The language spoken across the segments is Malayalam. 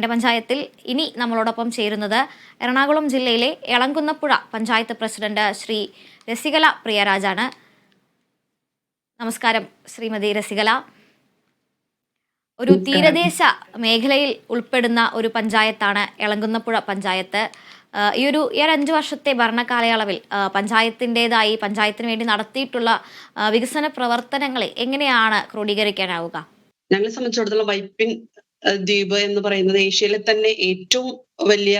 എൻ്റെ പഞ്ചായത്തിൽ ഇനി നമ്മളോടൊപ്പം ചേരുന്നത് എറണാകുളം ജില്ലയിലെ എളങ്കുന്നപ്പുഴ പഞ്ചായത്ത് പ്രസിഡന്റ് ശ്രീ രസികല പ്രിയരാജാണ്. നമസ്കാരം ശ്രീമതി രസികല. ഒരു തീരദേശ മേഖലയിൽ ഉൾപ്പെടുന്ന ഒരു പഞ്ചായത്താണ് എളങ്കുന്നപ്പുഴ പഞ്ചായത്ത്. ഈ ഒരു 5 വർഷത്തെ ഭരണകാലയളവിൽ പഞ്ചായത്തിന് വേണ്ടി നടത്തിയിട്ടുള്ള വികസന പ്രവർത്തനങ്ങളെ എങ്ങനെയാണ് ക്രോഡീകരിക്കാനാവുക? ഞങ്ങളെ സംബന്ധിച്ചിടത്തോളം വൈപ്പിൻ ദ്വീപ് എന്ന് പറയുന്നത് ഏഷ്യയിലെ തന്നെ ഏറ്റവും വലിയ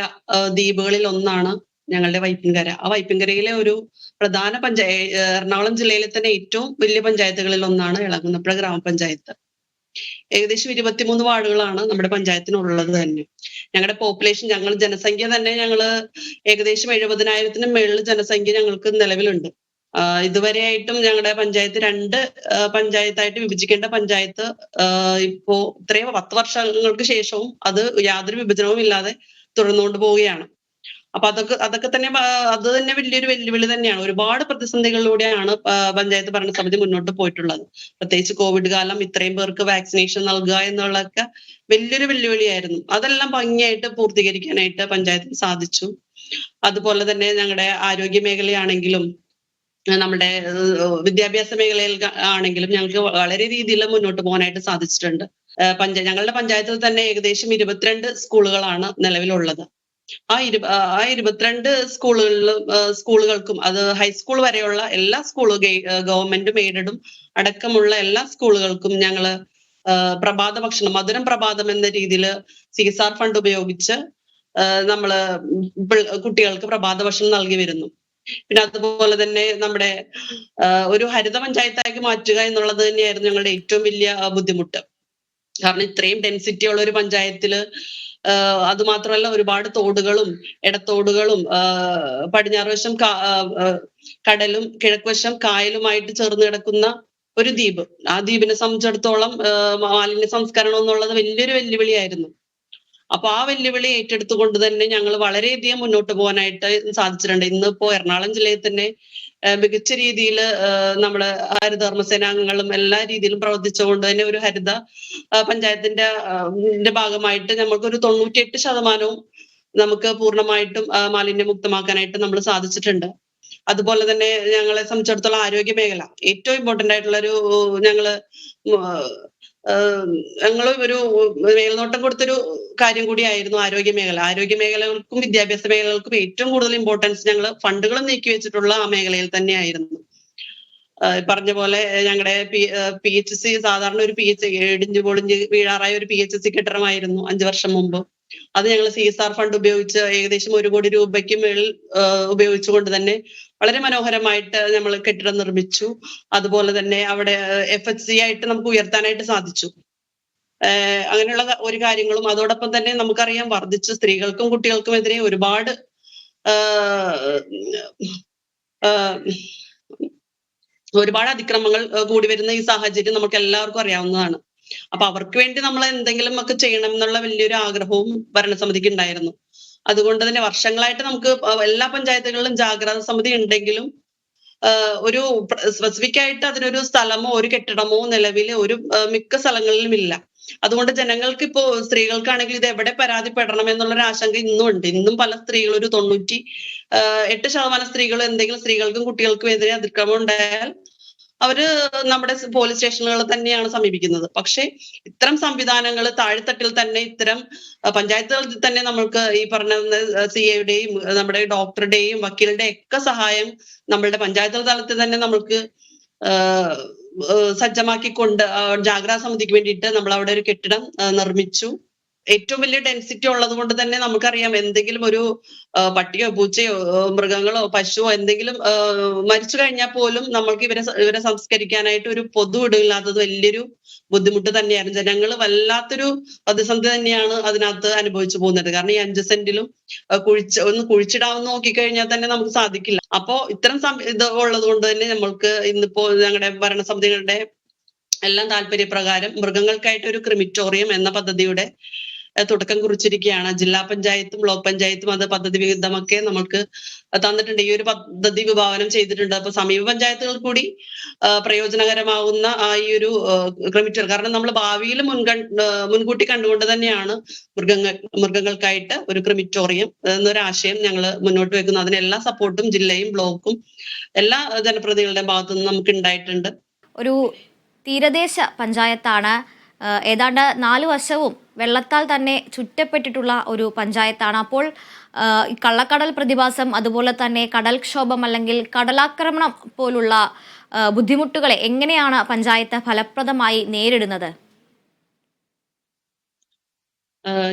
ദ്വീപുകളിൽ ഒന്നാണ് ഞങ്ങളുടെ വൈപ്പിൻകര. ആ വൈപ്പിൻകരയിലെ ഒരു പ്രധാന എറണാകുളം ജില്ലയിലെ തന്നെ ഏറ്റവും വലിയ പഞ്ചായത്തുകളിൽ ഒന്നാണ് എളങ്കുന്നപ്പുഴ ഗ്രാമപഞ്ചായത്ത്. ഏകദേശം 23 വാർഡുകളാണ് നമ്മുടെ പഞ്ചായത്തിനുള്ളത് തന്നെ. ഞങ്ങളുടെ പോപ്പുലേഷൻ, ജനസംഖ്യ തന്നെ ഏകദേശം 70,000-ന് മേളിൽ ജനസംഖ്യ ഞങ്ങൾക്ക് നിലവിലുണ്ട്. ഇതുവരെയായിട്ടും ഞങ്ങളുടെ പഞ്ചായത്ത് 2 പഞ്ചായത്തായിട്ട് വിഭജിക്കേണ്ട പഞ്ചായത്ത് ഇപ്പോ ഇത്രയും 10 വർഷങ്ങൾക്ക് ശേഷവും അത് യാതൊരു വിഭജനവും ഇല്ലാതെ തുടർന്നുകൊണ്ട് പോവുകയാണ്. അപ്പൊ അതൊക്കെ തന്നെ അത് തന്നെ വലിയൊരു വെല്ലുവിളി തന്നെയാണ്. ഒരുപാട് പ്രതിസന്ധികളിലൂടെയാണ് പഞ്ചായത്ത് ഭരണസമിതി മുന്നോട്ട് പോയിട്ടുള്ളത്. പ്രത്യേകിച്ച് കോവിഡ് കാലം ഇത്രയും പേർക്ക് വാക്സിനേഷൻ നൽകുക എന്നുള്ളതൊക്കെ വലിയൊരു വെല്ലുവിളിയായിരുന്നു. അതെല്ലാം ഭംഗിയായിട്ട് പൂർത്തീകരിക്കാനായിട്ട് പഞ്ചായത്തിന് സാധിച്ചു. അതുപോലെ തന്നെ ഞങ്ങളുടെ ആരോഗ്യ മേഖലയാണെങ്കിലും നമ്മുടെ വിദ്യാഭ്യാസ മേഖലയിൽ ആണെങ്കിലും ഞങ്ങൾക്ക് വളരെ രീതിയിൽ മുന്നോട്ട് പോകാനായിട്ട് സാധിച്ചിട്ടുണ്ട്. ഞങ്ങളുടെ പഞ്ചായത്തിൽ തന്നെ ഏകദേശം 22 സ്കൂളുകളാണ് നിലവിലുള്ളത്. ആ 22 സ്കൂളുകൾക്കും അത് ഹൈസ്കൂൾ വരെയുള്ള എല്ലാ ഗവൺമെന്റും എയ്ഡഡും അടക്കമുള്ള എല്ലാ സ്കൂളുകൾക്കും ഞങ്ങള് പ്രഭാത ഭക്ഷണം, മധുരം പ്രഭാതം എന്ന രീതിയിൽ CSR ഫണ്ട് ഉപയോഗിച്ച് നമ്മള് കുട്ടികൾക്ക് പ്രഭാത ഭക്ഷണം നൽകി വരുന്നു. പിന്നെ അതുപോലെ തന്നെ നമ്മുടെ ഒരു ഹരിത പഞ്ചായത്താക്കി മാറ്റുക എന്നുള്ളത് തന്നെയായിരുന്നു ഞങ്ങളുടെ ഏറ്റവും വലിയ ബുദ്ധിമുട്ട്. കാരണം ഇത്രയും ഡെൻസിറ്റി ഉള്ള ഒരു പഞ്ചായത്തില് അത് മാത്രമല്ല ഒരുപാട് തോടുകളും ഇടത്തോടുകളും പടിഞ്ഞാറ് വശം കടലും കിഴക്കുവശം കായലുമായിട്ട് ചേർന്ന് കിടക്കുന്ന ഒരു ദ്വീപ്. ആ ദ്വീപിനെ സംബന്ധിച്ചിടത്തോളം മാലിന്യ സംസ്കരണം എന്നുള്ളത് വലിയൊരു വെല്ലുവിളിയായിരുന്നു. അപ്പൊ ആ വെല്ലുവിളി ഏറ്റെടുത്തുകൊണ്ട് തന്നെ ഞങ്ങൾ വളരെയധികം മുന്നോട്ട് പോകാനായിട്ട് സാധിച്ചിട്ടുണ്ട്. ഇന്നിപ്പോ എറണാകുളം ജില്ലയിൽ തന്നെ മികച്ച രീതിയിൽ നമ്മുടെ ഹരിതകർമ്മസേനാംഗങ്ങളും എല്ലാ രീതിയിലും പ്രവർത്തിച്ചുകൊണ്ട് തന്നെ ഒരു ഹരിത പഞ്ചായത്തിന്റെ ഭാഗമായിട്ട് നമുക്കൊരു 98% നമുക്ക് പൂർണ്ണമായിട്ടും മാലിന്യമുക്തമാക്കാനായിട്ട് നമ്മൾ സാധിച്ചിട്ടുണ്ട്. അതുപോലെ തന്നെ ഞങ്ങളെ സംബന്ധിച്ചിടത്തോളം ആരോഗ്യ മേഖല ഏറ്റവും ഇമ്പോർട്ടന്റ് ആയിട്ടുള്ള ഞങ്ങൾ ഒരു മേൽനോട്ടം കൊടുത്തൊരു കാര്യം കൂടിയായിരുന്നു ആരോഗ്യ മേഖലകൾക്കും വിദ്യാഭ്യാസ മേഖലകൾക്കും ഏറ്റവും കൂടുതൽ ഇമ്പോർട്ടൻസ് ഞങ്ങൾ ഫണ്ടുകളും നീക്കി വെച്ചിട്ടുള്ള ആ മേഖലയിൽ തന്നെയായിരുന്നു. പറഞ്ഞ പോലെ ഞങ്ങളുടെ PHC സാധാരണ ഒരു ഇടിഞ്ഞു പൊളിഞ്ഞ് വീഴാറായ ഒരു PHC കെട്ടിടമായിരുന്നു 5 വർഷം മുമ്പ്. അത് ഞങ്ങൾ CSR ഫണ്ട് ഉപയോഗിച്ച് ഏകദേശം 1 കോടി രൂപയ്ക്ക് മേളിൽ ഉപയോഗിച്ചുകൊണ്ട് തന്നെ വളരെ മനോഹരമായിട്ട് നമ്മൾ കെട്ടിടം നിർമ്മിച്ചു. അതുപോലെ തന്നെ അവിടെ FHC ആയിട്ട് നമുക്ക് ഉയർത്താനായിട്ട് സാധിച്ചു. അങ്ങനെയുള്ള ഒരു കാര്യങ്ങളും അതോടൊപ്പം തന്നെ നമുക്കറിയാം വർദ്ധിച്ച സ്ത്രീകൾക്കും കുട്ടികൾക്കും എതിരെ ഒരുപാട് അതിക്രമങ്ങൾ കൂടി വരുന്ന ഈ സാഹചര്യം നമുക്ക് എല്ലാവർക്കും അറിയാവുന്നതാണ്. അപ്പൊ അവർക്ക് വേണ്ടി നമ്മൾ എന്തെങ്കിലും ഒക്കെ ചെയ്യണം എന്നുള്ള വലിയൊരു ആഗ്രഹവും ഭരണസമിതിക്ക് ഉണ്ടായിരുന്നു. അതുകൊണ്ട് തന്നെ വർഷങ്ങളായിട്ട് നമുക്ക് എല്ലാ പഞ്ചായത്തുകളിലും ജാഗ്രതാ സമിതി ഉണ്ടെങ്കിലും ഒരു സ്പെസിഫിക് ആയിട്ട് അതിനൊരു സ്ഥലമോ ഒരു കെട്ടിടമോ നിലവിൽ മിക്ക സ്ഥലങ്ങളിലും ഇല്ല. അതുകൊണ്ട് ജനങ്ങൾക്ക് ഇപ്പോ സ്ത്രീകൾക്കാണെങ്കിൽ ഇത് എവിടെ പരാതിപ്പെടണം എന്നുള്ളൊരു ആശങ്ക ഇന്നും ഉണ്ട്. ഇന്നും പല സ്ത്രീകൾ, ഒരു 98% സ്ത്രീകൾ എന്തെങ്കിലും സ്ത്രീകൾക്കും കുട്ടികൾക്കും എതിരെ അതിക്രമം ഉണ്ടായാൽ അവര് നമ്മുടെ പോലീസ് സ്റ്റേഷനുകൾ തന്നെയാണ് സമീപിക്കുന്നത്. പക്ഷെ ഇത്തരം സംവിധാനങ്ങൾ താഴെത്തട്ടിൽ തന്നെ ഇത്തരം പഞ്ചായത്തുകളിൽ തന്നെ നമ്മൾക്ക് ഈ പറഞ്ഞ CAയുടെയും നമ്മുടെ ഡോക്ടറുടെയും വക്കീലിന്റെ ഒക്കെ സഹായം നമ്മളുടെ പഞ്ചായത്ത് തലത്തിൽ തന്നെ നമ്മൾക്ക് സജ്ജമാക്കിക്കൊണ്ട് ജാഗ്രതാ സമിതിക്ക് വേണ്ടിയിട്ട് നമ്മൾ അവിടെ ഒരു കെട്ടിടം നിർമ്മിച്ചു. ഏറ്റവും വലിയ ഡെൻസിറ്റി ഉള്ളത് കൊണ്ട് തന്നെ നമുക്കറിയാം എന്തെങ്കിലും ഒരു പട്ടിയോ പൂച്ചയോ മൃഗങ്ങളോ പശുവോ എന്തെങ്കിലും മരിച്ചു കഴിഞ്ഞാൽ പോലും നമ്മൾക്ക് ഇവരെ സംസ്കരിക്കാനായിട്ട് ഒരു പൊതു ഇടമില്ലാത്തത് വലിയൊരു ബുദ്ധിമുട്ട് തന്നെയായിരുന്നു. ജനങ്ങൾ വല്ലാത്തൊരു പ്രതിസന്ധി തന്നെയാണ് അതിനകത്ത് അനുഭവിച്ചു പോകുന്നത്. കാരണം ഈ 5 സെന്റിലും ഒന്ന് കുഴിച്ചിടാമെന്ന് നോക്കിക്കഴിഞ്ഞാൽ തന്നെ നമുക്ക് സാധിക്കില്ല. അപ്പോ ഇത്തരം ഇത് ഉള്ളത് കൊണ്ട് തന്നെ നമ്മൾക്ക് ഇന്നിപ്പോ ഞങ്ങളുടെ ഭരണസമിതികളുടെ എല്ലാം താല്പര്യപ്രകാരം മൃഗങ്ങൾക്കായിട്ട് ഒരു ക്രിമിറ്റോറിയം എന്ന പദ്ധതിയുടെ തുടക്കം കുറിച്ചിരിക്കുകയാണ്. ജില്ലാ പഞ്ചായത്തും ബ്ലോക്ക് പഞ്ചായത്തും അത് പദ്ധതി വിഹിതമൊക്കെ നമുക്ക് തന്നിട്ടുണ്ട്. ഈ ഒരു പദ്ധതി വിഭാവനം ചെയ്തിട്ടുണ്ട്. അപ്പൊ സമീപ പഞ്ചായത്തുകൾ കൂടി പ്രയോജനകരമാവുന്ന ഈ ഒരു ക്രിമിറ്റോറിയം, കാരണം നമ്മൾ ഭാവിയിൽ മുൻകൂട്ടി കണ്ടുകൊണ്ട് തന്നെയാണ് മൃഗങ്ങൾക്കായിട്ട് ഒരു ക്രിമിറ്റോറിയം എന്നൊരാശയം ഞങ്ങൾ മുന്നോട്ട് വെക്കുന്നത്. അതിന് എല്ലാ സപ്പോർട്ടും ജില്ലയും ബ്ലോക്കും എല്ലാ ജനപ്രതിനിധികളുടെ ഭാഗത്തു നിന്ന് നമുക്ക് ഉണ്ടായിട്ടുണ്ട്. ഒരു തീരദേശ പഞ്ചായത്താണ്. ഏതാണ്ട് 4 വശവും വെള്ളത്താൽ തന്നെ ചുറ്റപ്പെട്ടിട്ടുള്ള ഒരു പഞ്ചായത്താണ്. അപ്പോൾ ഈ കള്ളക്കടൽ പ്രതിഭാസം, അതുപോലെ തന്നെ കടൽക്ഷോഭം അല്ലെങ്കിൽ കടലാക്രമണം പോലുള്ള ബുദ്ധിമുട്ടുകളെ എങ്ങനെയാണ് പഞ്ചായത്ത് ഫലപ്രദമായി നേരിടുന്നത്?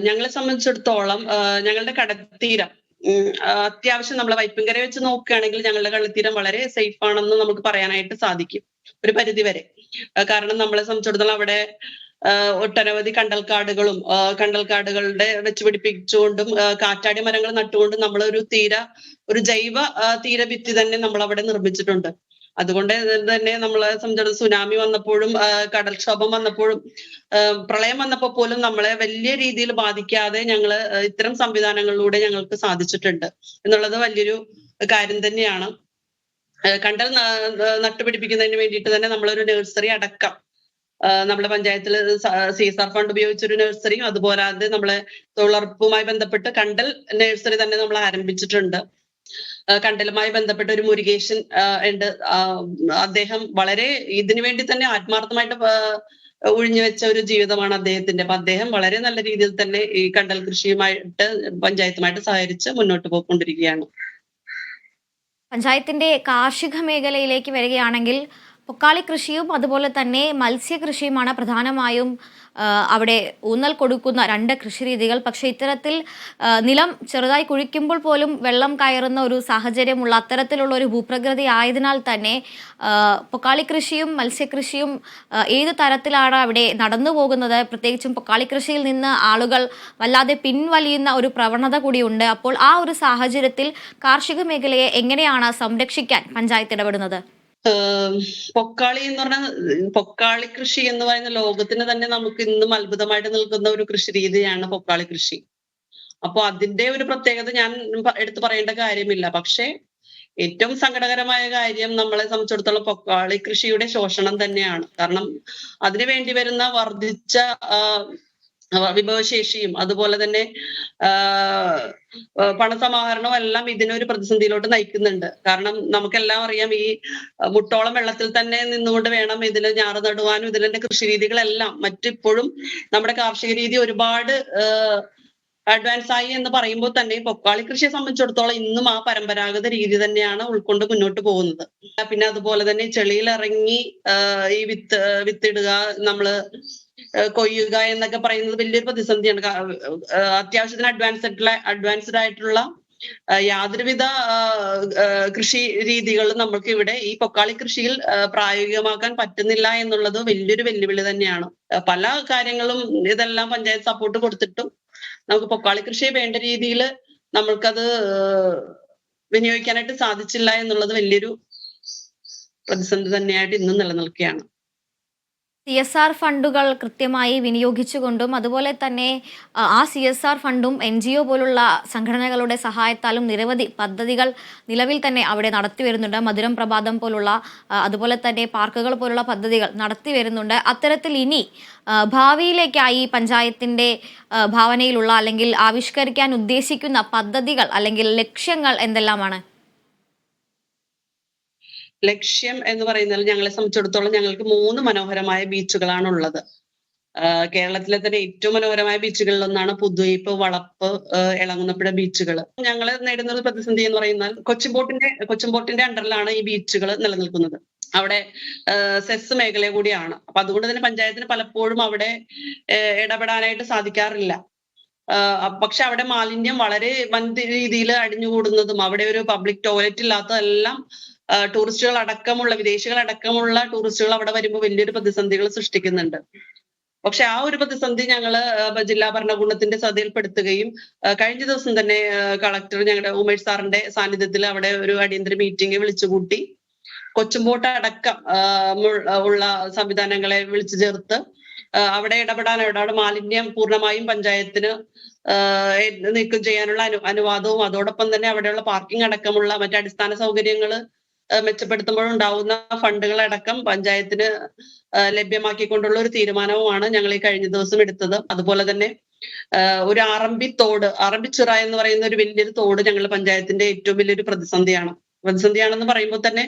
ഞങ്ങളെ സംബന്ധിച്ചിടത്തോളം ഞങ്ങളുടെ കടൽത്തീരം അത്യാവശ്യം നമ്മളെ വൈപ്പിൻകര വെച്ച് നോക്കുകയാണെങ്കിൽ ഞങ്ങളുടെ കടൽത്തീരം വളരെ സേഫ് ആണെന്ന് നമുക്ക് പറയാനായിട്ട് സാധിക്കും ഒരു പരിധി വരെ. കാരണം നമ്മളെ സംബന്ധിച്ചിടത്തോളം അവിടെ ഒട്ടനവധി കണ്ടൽക്കാടുകളുടെ വെച്ച് പിടിപ്പിച്ചുകൊണ്ടും കാറ്റാടി മരങ്ങൾ നട്ടുകൊണ്ടും ഒരു ജൈവ തീരഭിത്തി തന്നെ നമ്മൾ അവിടെ നിർമ്മിച്ചിട്ടുണ്ട്. അതുകൊണ്ട് തന്നെ നമ്മളെ സംബന്ധിച്ചിടത്തോളം സുനാമി വന്നപ്പോഴും കടൽക്ഷോഭം വന്നപ്പോഴും പ്രളയം വന്നപ്പോൾ പോലും നമ്മളെ വലിയ രീതിയിൽ ബാധിക്കാതെ ഞങ്ങള് ഇത്തരം സംവിധാനങ്ങളിലൂടെ ഞങ്ങൾക്ക് സാധിച്ചിട്ടുണ്ട് എന്നുള്ളത് വലിയൊരു കാര്യം തന്നെയാണ്. കണ്ടൽ നട്ടുപിടിപ്പിക്കുന്നതിന് വേണ്ടിയിട്ട് തന്നെ നമ്മളൊരു നഴ്സറി അടക്കം നമ്മുടെ പഞ്ചായത്തിൽ CSR ഫണ്ട് ഉപയോഗിച്ചൊരു നഴ്സറിയും അതുപോലാതെ നമ്മളെ തൊഴിലുറപ്പുമായി ബന്ധപ്പെട്ട് കണ്ടൽ നഴ്സറി തന്നെ നമ്മൾ ആരംഭിച്ചിട്ടുണ്ട്. കണ്ടലുമായി ബന്ധപ്പെട്ട ഒരു മുരുകേശൻ ഉണ്ട്. അദ്ദേഹം വളരെ ഇതിനു വേണ്ടി തന്നെ ആത്മാർത്ഥമായിട്ട് ഒഴിഞ്ഞു വെച്ച ഒരു ജീവിതമാണ് അദ്ദേഹത്തിന്റെ. അപ്പൊ അദ്ദേഹം വളരെ നല്ല രീതിയിൽ തന്നെ ഈ കണ്ടൽ കൃഷിയുമായിട്ട് പഞ്ചായത്തുമായിട്ട് സഹകരിച്ച് മുന്നോട്ട് പോയിക്കൊണ്ടിരിക്കുകയാണ്. പഞ്ചായത്തിന്റെ കാർഷിക മേഖലയിലേക്ക് വരികയാണെങ്കിൽ പൊക്കാളി കൃഷിയും അതുപോലെ തന്നെ മത്സ്യകൃഷിയുമാണ് പ്രധാനമായും അവിടെ ഊന്നൽ കൊടുക്കുന്ന 2 കൃഷിരീതികൾ. പക്ഷേ ഇത്തരത്തിൽ നിലം ചെറുതായി കുഴിക്കുമ്പോൾ പോലും വെള്ളം കയറുന്ന ഒരു സാഹചര്യമുള്ള അത്തരത്തിലുള്ള ഒരു ഭൂപ്രകൃതി ആയതിനാൽ തന്നെ പൊക്കാളി കൃഷിയും മത്സ്യകൃഷിയും ഏത് തരത്തിലാണ് അവിടെ നടന്നു പോകുന്നത്? പ്രത്യേകിച്ചും പൊക്കാളി കൃഷിയിൽ നിന്ന് ആളുകൾ വല്ലാതെ പിൻവലിയുന്ന ഒരു പ്രവണത കൂടിയുണ്ട്. അപ്പോൾ ആ ഒരു സാഹചര്യത്തിൽ കാർഷിക മേഖലയെ എങ്ങനെയാണ് സംരക്ഷിക്കാൻ പഞ്ചായത്ത് ഇടപെടുന്നത്? പൊക്കാളി എന്ന് പറഞ്ഞാൽ പൊക്കാളി കൃഷി എന്ന് പറയുന്ന ലോകത്തിന് തന്നെ നമുക്ക് ഇന്നും അത്ഭുതമായിട്ട് നിൽക്കുന്ന ഒരു കൃഷി രീതിയാണ് പൊക്കാളി കൃഷി. അപ്പൊ അതിന്റെ ഒരു പ്രത്യേകത ഞാൻ എടുത്തു പറയേണ്ട കാര്യമില്ല. പക്ഷെ ഏറ്റവും സങ്കടകരമായ കാര്യം നമ്മളെ സംബന്ധിച്ചിടത്തോളം പൊക്കാളി കൃഷിയുടെ ശോഷണം തന്നെയാണ്. കാരണം അതിനു വേണ്ടി വരുന്ന വർദ്ധിച്ച വിഭവശേഷിയും അതുപോലെ തന്നെ പണസമാഹരണവും എല്ലാം ഇതിനൊരു പ്രതിസന്ധിയിലോട്ട് നയിക്കുന്നുണ്ട്. കാരണം നമുക്കെല്ലാം അറിയാം, ഈ മുട്ടോളം വെള്ളത്തിൽ തന്നെ നിന്നുകൊണ്ട് വേണം ഇതിന് ഞാറ് നടുവാനും ഇതിന്റെ കൃഷിരീതികളെല്ലാം മറ്റിപ്പോഴും നമ്മുടെ കാർഷിക രീതി ഒരുപാട് അഡ്വാൻസ് ആയി എന്ന് പറയുമ്പോൾ തന്നെ പൊക്കാളി കൃഷിയെ സംബന്ധിച്ചിടത്തോളം ഇന്നും ആ പരമ്പരാഗത രീതി തന്നെയാണ് ഉൾക്കൊണ്ട് മുന്നോട്ട് പോകുന്നത്. പിന്നെ അതുപോലെ തന്നെ ചെളിയിൽ ഇറങ്ങി ഈ വിത്തിടുക, നമ്മള് കൊയ്യുക എന്നൊക്കെ പറയുന്നത് വലിയൊരു പ്രതിസന്ധിയാണ്. അത്യാവശ്യത്തിന് അഡ്വാൻസ്ഡ് ആയിട്ടുള്ള യാതൊരുവിധ കൃഷി രീതികളും നമുക്ക് ഇവിടെ ഈ പൊക്കാളി കൃഷിയിൽ പ്രായോഗികമാക്കാൻ പറ്റുന്നില്ല എന്നുള്ളത് വലിയൊരു വെല്ലുവിളി തന്നെയാണ്. പല കാര്യങ്ങളും ഇതെല്ലാം പഞ്ചായത്ത് സപ്പോർട്ട് കൊടുത്തിട്ടും നമുക്ക് പൊക്കാളി കൃഷിയെ വേണ്ട രീതിയിൽ നമ്മൾക്കത് വിനിയോഗിക്കാനായിട്ട് സാധിച്ചില്ല എന്നുള്ളത് വലിയൊരു പ്രതിസന്ധി തന്നെയായിട്ട് ഇന്നും നിലനിൽക്കുകയാണ്. CSR ഫണ്ടുകൾ കൃത്യമായി വിനിയോഗിച്ചുകൊണ്ടും അതുപോലെ തന്നെ ആ CSR ഫണ്ടും NGO പോലുള്ള സംഘടനകളുടെ സഹായത്താലും നിരവധി പദ്ധതികൾ നിലവിൽ തന്നെ അവിടെ നടത്തി വരുന്നുണ്ട്. മധുരം പ്രഭാതം പോലുള്ള അതുപോലെ തന്നെ പാർക്കുകൾ പോലുള്ള പദ്ധതികൾ നടത്തി വരുന്നുണ്ട്. അത്തരത്തിൽ ഇനി ഭാവിയിലേക്കായി പഞ്ചായത്തിൻ്റെ ഭാവനയിലുള്ള അല്ലെങ്കിൽ ആവിഷ്കരിക്കാൻ ഉദ്ദേശിക്കുന്ന പദ്ധതികൾ അല്ലെങ്കിൽ ലക്ഷ്യങ്ങൾ എന്തെല്ലാമാണ്? ലക്ഷ്യം എന്ന് പറയുന്നത് ഞങ്ങളെ സംബന്ധിച്ചിടത്തോളം ഞങ്ങൾക്ക് 3 മനോഹരമായ ബീച്ചുകളാണ് ഉള്ളത്. കേരളത്തിലെ തന്നെ ഏറ്റവും മനോഹരമായ ബീച്ചുകളിൽ ഒന്നാണ് പുതുവൈപ്പ്, വളപ്പ്, എളങ്ങുന്നപ്പുഴ ബീച്ചുകൾ. ഞങ്ങൾ നേരിടുന്ന ഒരു പ്രതിസന്ധി എന്ന് പറയുന്നത് കൊച്ചുംപോർട്ടിന്റെ അണ്ടറിലാണ് ഈ ബീച്ചുകൾ നിലനിൽക്കുന്നത്. അവിടെ സെസ് മേഖല കൂടിയാണ്. അപ്പൊ അതുകൊണ്ട് തന്നെ പഞ്ചായത്തിന് പലപ്പോഴും അവിടെ ഇടപെടാനായിട്ട് സാധിക്കാറില്ല. പക്ഷെ അവിടെ മാലിന്യം വളരെ വൻ രീതിയിൽ അടിഞ്ഞുകൂടുന്നതും അവിടെ ഒരു പബ്ലിക് ടോയ്ലറ്റ് ഇല്ലാത്തതെല്ലാം ടൂറിസ്റ്റുകൾ അടക്കമുള്ള വിദേശികൾ അടക്കമുള്ള ടൂറിസ്റ്റുകൾ അവിടെ വരുമ്പോൾ വലിയൊരു പ്രതിസന്ധികൾ സൃഷ്ടിക്കുന്നുണ്ട്. പക്ഷെ ആ ഒരു പ്രതിസന്ധി ഞങ്ങള് ജില്ലാ ഭരണകൂടത്തിന്റെ ശ്രദ്ധയിൽപ്പെടുത്തുകയും കഴിഞ്ഞ ദിവസം തന്നെ കളക്ടർ ഞങ്ങളുടെ ഉമേഷ് സാറിന്റെ സാന്നിധ്യത്തിൽ അവിടെ ഒരു അടിയന്തര മീറ്റിംഗ് വിളിച്ചുകൂട്ടി കൊച്ചുംപോട്ട് അടക്കം ഉള്ള സംവിധാനങ്ങളെ വിളിച്ചു ചേർത്ത് അവിടെ മാലിന്യം പൂർണ്ണമായും പഞ്ചായത്തിന് നീക്കം ചെയ്യാനുള്ള അനുവാദവും അതോടൊപ്പം തന്നെ അവിടെയുള്ള പാർക്കിംഗ് അടക്കമുള്ള മറ്റ് അടിസ്ഥാന സൗകര്യങ്ങൾ മെച്ചപ്പെടുത്തുമ്പോഴുണ്ടാവുന്ന ഫണ്ടുകളടക്കം പഞ്ചായത്തിന് ലഭ്യമാക്കിക്കൊണ്ടുള്ള ഒരു തീരുമാനവുമാണ് ഞങ്ങൾ ഈ കഴിഞ്ഞ ദിവസം എടുത്തത്. അതുപോലെ തന്നെ ഒരു ആറമ്പിച്ചിറ എന്ന് പറയുന്ന ഒരു വലിയൊരു തോട് ഞങ്ങളുടെ പഞ്ചായത്തിന്റെ ഏറ്റവും വലിയൊരു പ്രതിസന്ധിയാണെന്ന് പറയുമ്പോൾ തന്നെ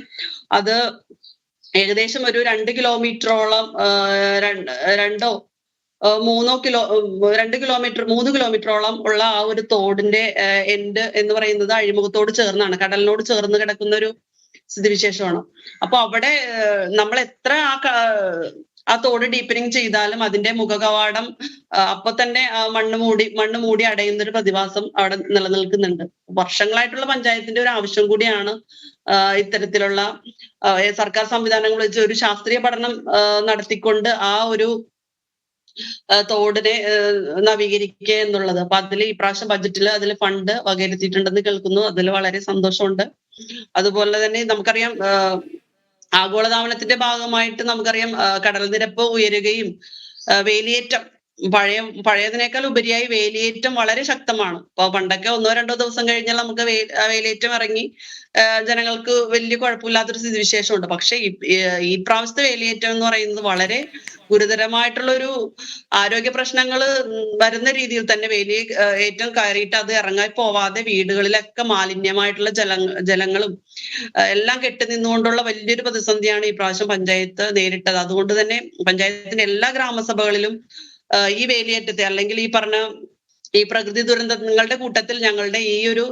അത് ഏകദേശം ഒരു 2 കിലോമീറ്ററോളം 3 കിലോമീറ്ററോളം ഉള്ള ആ ഒരു തോടിന്റെ എൻഡ് എന്ന് പറയുന്നത് അഴിമുഖത്തോട് ചേർന്നാണ്, കടലിനോട് ചേർന്ന് കിടക്കുന്ന ഒരു സ്ഥിതിവിശേഷമാണ്. അപ്പൊ അവിടെ നമ്മൾ എത്ര ആ തോട് ഡീപ്പനിങ് ചെയ്താലും അതിന്റെ മുഖകവാടം അപ്പൊ തന്നെ മണ്ണ് മൂടി അടയുന്ന ഒരു പ്രതിഭാസം അവിടെ നിലനിൽക്കുന്നുണ്ട്. വർഷങ്ങളായിട്ടുള്ള പഞ്ചായത്തിന്റെ ഒരു ആവശ്യം കൂടിയാണ് ഇത്തരത്തിലുള്ള സർക്കാർ സംവിധാനങ്ങൾ വെച്ച് ഒരു ശാസ്ത്രീയ പഠനം നടത്തിക്കൊണ്ട് ആ ഒരു തോടിനെ നവീകരിക്കുക എന്നുള്ളത്. അപ്പൊ അതിൽ ഈ പ്രാവശ്യം ബജറ്റിൽ അതിൽ ഫണ്ട് വകയിരുത്തിയിട്ടുണ്ടെന്ന് കേൾക്കുന്നു. അതിൽ വളരെ സന്തോഷമുണ്ട്. അതുപോലെ തന്നെ നമുക്കറിയാം ആഗോളതാപനത്തിന്റെ ഭാഗമായിട്ട് നമുക്കറിയാം കടൽ നിരപ്പ് ഉയരുകയും വേലിയേറ്റം പഴയതിനേക്കാൾ ഉപരിയായി വേലിയേറ്റം വളരെ ശക്തമാണ്. അപ്പൊ പണ്ടൊക്കെ 1-2 ദിവസം കഴിഞ്ഞാൽ നമുക്ക് വേലിയേറ്റം ഇറങ്ങി ജനങ്ങൾക്ക് വലിയ കുഴപ്പമില്ലാത്തൊരു സ്ഥിതിവിശേഷമുണ്ട്. പക്ഷെ ഈ പ്രാവശ്യത്തെ വേലിയേറ്റം എന്ന് പറയുന്നത് വളരെ ഗുരുതരമായിട്ടുള്ള ഒരു ആരോഗ്യ പ്രശ്നങ്ങൾ വരുന്ന രീതിയിൽ തന്നെ ഏറ്റവും കയറിയിട്ട് അത് ഇറങ്ങാൻ പോവാതെ വീടുകളിലൊക്കെ മാലിന്യമായിട്ടുള്ള ജലങ്ങളും എല്ലാം കെട്ടി നിന്നുകൊണ്ടുള്ള വലിയൊരു പ്രതിസന്ധിയാണ് ഈ പ്രാവശ്യം പഞ്ചായത്ത് നേരിട്ടത്. അതുകൊണ്ട് തന്നെ പഞ്ചായത്തിന്റെ എല്ലാ ഗ്രാമസഭകളിലും ഈ വേലിയേറ്റത്തെ അല്ലെങ്കിൽ ഈ പ്രകൃതി ദുരന്തങ്ങളുടെ കൂട്ടത്തിൽ ഞങ്ങളുടെ ഈ ഒരു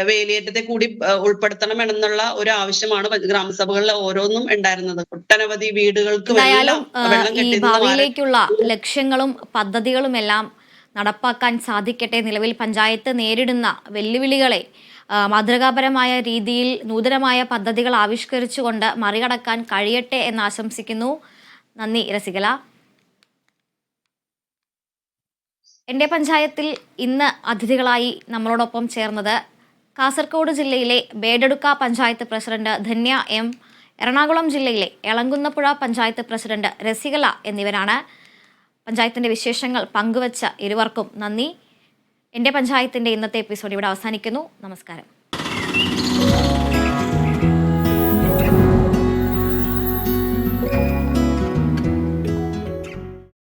വേലിയേറ്റത്തെ കൂടി ഉൾപ്പെടുത്തണം എന്നുള്ള ഒരു ആവശ്യമാണ് ഗ്രാമസഭകളിൽ ഓരോന്നും ഉണ്ടായിരുന്നത്. ഒട്ടനവധി വീടുകൾക്ക് എന്തായാലും ഈ ഭാവിയിലേക്കുള്ള ലക്ഷ്യങ്ങളും പദ്ധതികളും എല്ലാം നടപ്പാക്കാൻ സാധിക്കട്ടെ. നിലവിൽ പഞ്ചായത്ത് നേരിടുന്ന വെല്ലുവിളികളെ മാതൃകാപരമായ രീതിയിൽ നൂതനമായ പദ്ധതികൾ ആവിഷ്കരിച്ചുകൊണ്ട് മറികടക്കാൻ കഴിയട്ടെ എന്ന് ആശംസിക്കുന്നു. നന്ദി രസികല. എൻ്റെ പഞ്ചായത്തിൽ ഇന്ന് അതിഥികളായി നമ്മളോടൊപ്പം ചേർന്നത് കാസർഗോഡ് ജില്ലയിലെ ബേഡെടുക്ക പഞ്ചായത്ത് പ്രസിഡന്റ് ധന്യ എം, എറണാകുളം ജില്ലയിലെ എളങ്കുന്നപ്പുഴ പഞ്ചായത്ത് പ്രസിഡന്റ് രസികല എന്നിവരാണ്. പഞ്ചായത്തിൻ്റെ വിശേഷങ്ങൾ പങ്കുവച്ച ഇരുവർക്കും നന്ദി. എൻ്റെ പഞ്ചായത്തിൻ്റെ ഇന്നത്തെ എപ്പിസോഡ് ഇവിടെ അവസാനിക്കുന്നു. നമസ്കാരം.